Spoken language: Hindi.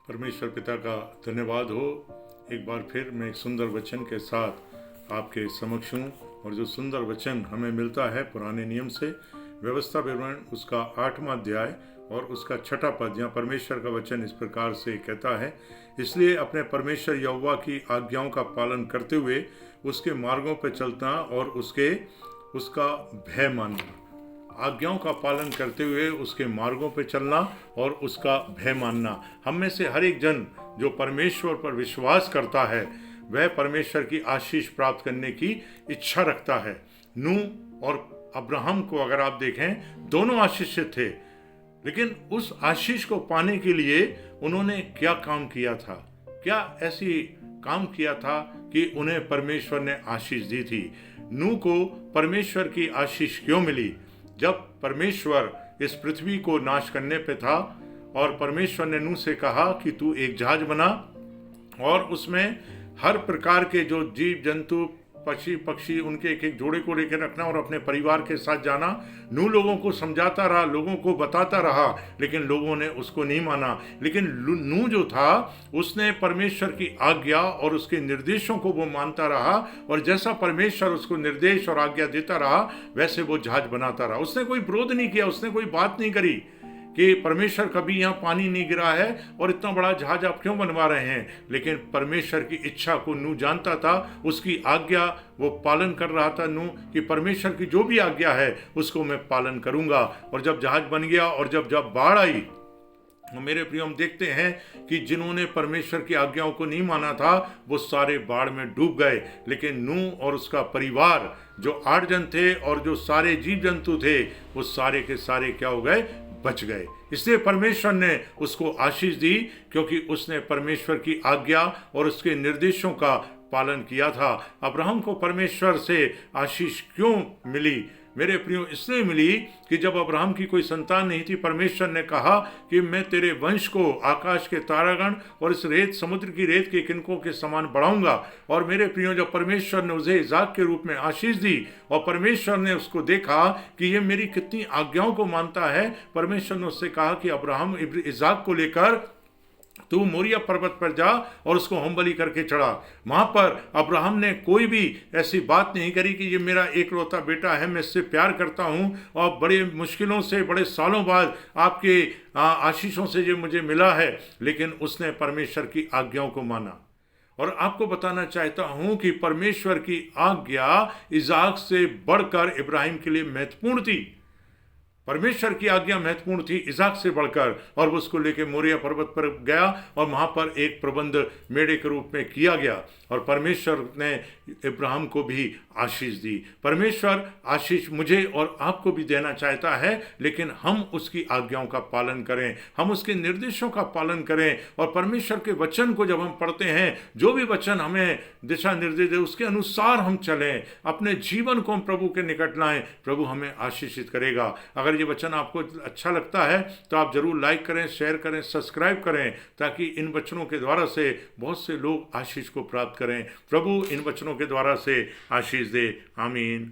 परमेश्वर पिता का धन्यवाद हो। एक बार फिर मैं एक सुंदर वचन के साथ आपके समक्ष हूँ। और जो सुंदर वचन हमें मिलता है पुराने नियम से, व्यवस्था विवरण उसका 8वां अध्याय और उसका 6वां पद, यहाँ परमेश्वर का वचन इस प्रकार से कहता है, इसलिए अपने परमेश्वर यहोवा की आज्ञाओं का पालन करते हुए उसके मार्गों पर चलना और उसका भय मानना। आज्ञाओं का पालन करते हुए उसके मार्गों पर चलना और उसका भय मानना। हम में से हर एक जन जो परमेश्वर पर विश्वास करता है वह परमेश्वर की आशीष प्राप्त करने की इच्छा रखता है। नूह और अब्राहम को अगर आप देखें, दोनों आशीषित थे, लेकिन उस आशीष को पाने के लिए उन्होंने क्या काम किया था, क्या ऐसी काम किया था कि उन्हें परमेश्वर ने आशीष दी थी। नूह को परमेश्वर की आशीष क्यों मिली? जब परमेश्वर इस पृथ्वी को नाश करने पे था और परमेश्वर ने नूह से कहा कि तू एक जहाज बना और उसमें हर प्रकार के जो जीव जंतु पक्षी उनके एक एक जोड़े को लेकर रखना और अपने परिवार के साथ जाना। नूह लोगों को समझाता रहा, लोगों को बताता रहा, लेकिन लोगों ने उसको नहीं माना। लेकिन नूह जो था उसने परमेश्वर की आज्ञा और उसके निर्देशों को वो मानता रहा, और जैसा परमेश्वर उसको निर्देश और आज्ञा देता रहा वैसे वो जहाज बनाता रहा। उसने कोई विरोध नहीं किया, उसने कोई बात नहीं करी कि परमेश्वर कभी यहाँ पानी नहीं गिरा है और इतना बड़ा जहाज आप क्यों बनवा रहे हैं। लेकिन परमेश्वर की इच्छा को नूह जानता था, उसकी आज्ञा वो पालन कर रहा था नूह, कि परमेश्वर की जो भी आज्ञा है उसको मैं पालन करूंगा। और जब जहाज बन गया और जब बाढ़ आई, मेरे प्रिय, हम देखते हैं कि जिन्होंने परमेश्वर की आज्ञाओं को नहीं माना था वो सारे बाढ़ में डूब गए। लेकिन नूह और उसका परिवार जो 8 जन थे और जो सारे जीव जंतु थे वो सारे के सारे क्या हो गए? बच गए। इसलिए परमेश्वर ने उसको आशीष दी, क्योंकि उसने परमेश्वर की आज्ञा और उसके निर्देशों का पालन किया था। अब्राहम को परमेश्वर से आशीष क्यों मिली मेरे प्रियो? इसलिए मिली कि जब अब्राहम की कोई संतान नहीं थी, परमेश्वर ने कहा कि मैं तेरे वंश को आकाश के तारागण और इस रेत, समुद्र की रेत के किनकों के समान बढ़ाऊंगा। और मेरे प्रियो, जब परमेश्वर ने उसे इजाक के रूप में आशीष दी और परमेश्वर ने उसको देखा कि ये मेरी कितनी आज्ञाओं को मानता है, परमेश्वर ने उससे कहा कि अब्राहम, इजाक को लेकर तू मोरिया पर्वत पर जा और उसको होमबलि करके चढ़ा। वहां पर अब्राहम ने कोई भी ऐसी बात नहीं करी कि ये मेरा एकलौता बेटा है, मैं इससे प्यार करता हूं और बड़े मुश्किलों से, बड़े सालों बाद आपके आशीषों से ये मुझे मिला है। लेकिन उसने परमेश्वर की आज्ञाओं को माना। और आपको बताना चाहता हूं कि परमेश्वर की आज्ञा इजाक से बढ़कर इब्राहिम के लिए महत्वपूर्ण थी। परमेश्वर की आज्ञा महत्वपूर्ण थी इजाक से बढ़कर, और वो उसको लेके मोरिया पर्वत पर गया और वहां पर एक प्रबंध मेढ़े के रूप में किया गया। और परमेश्वर ने इब्राहिम को भी आशीष दी। परमेश्वर आशीष मुझे और आपको भी देना चाहता है, लेकिन हम उसकी आज्ञाओं का पालन करें, हम उसके निर्देशों का पालन करें। और परमेश्वर के वचन को जब हम पढ़ते हैं, जो भी वचन हमें दिशा निर्देश दे उसके अनुसार हम चलें, अपने जीवन को हम प्रभु के निकट लाएं, प्रभु हमें आशीषित करेगा। अगर ये वचन आपको अच्छा लगता है तो आप जरूर लाइक करें, शेयर करें, सब्सक्राइब करें, ताकि इन वचनों के द्वारा से बहुत से लोग आशीष को प्राप्त करें। प्रभु इन वचनों के द्वारा से आशीष दे। आमीन।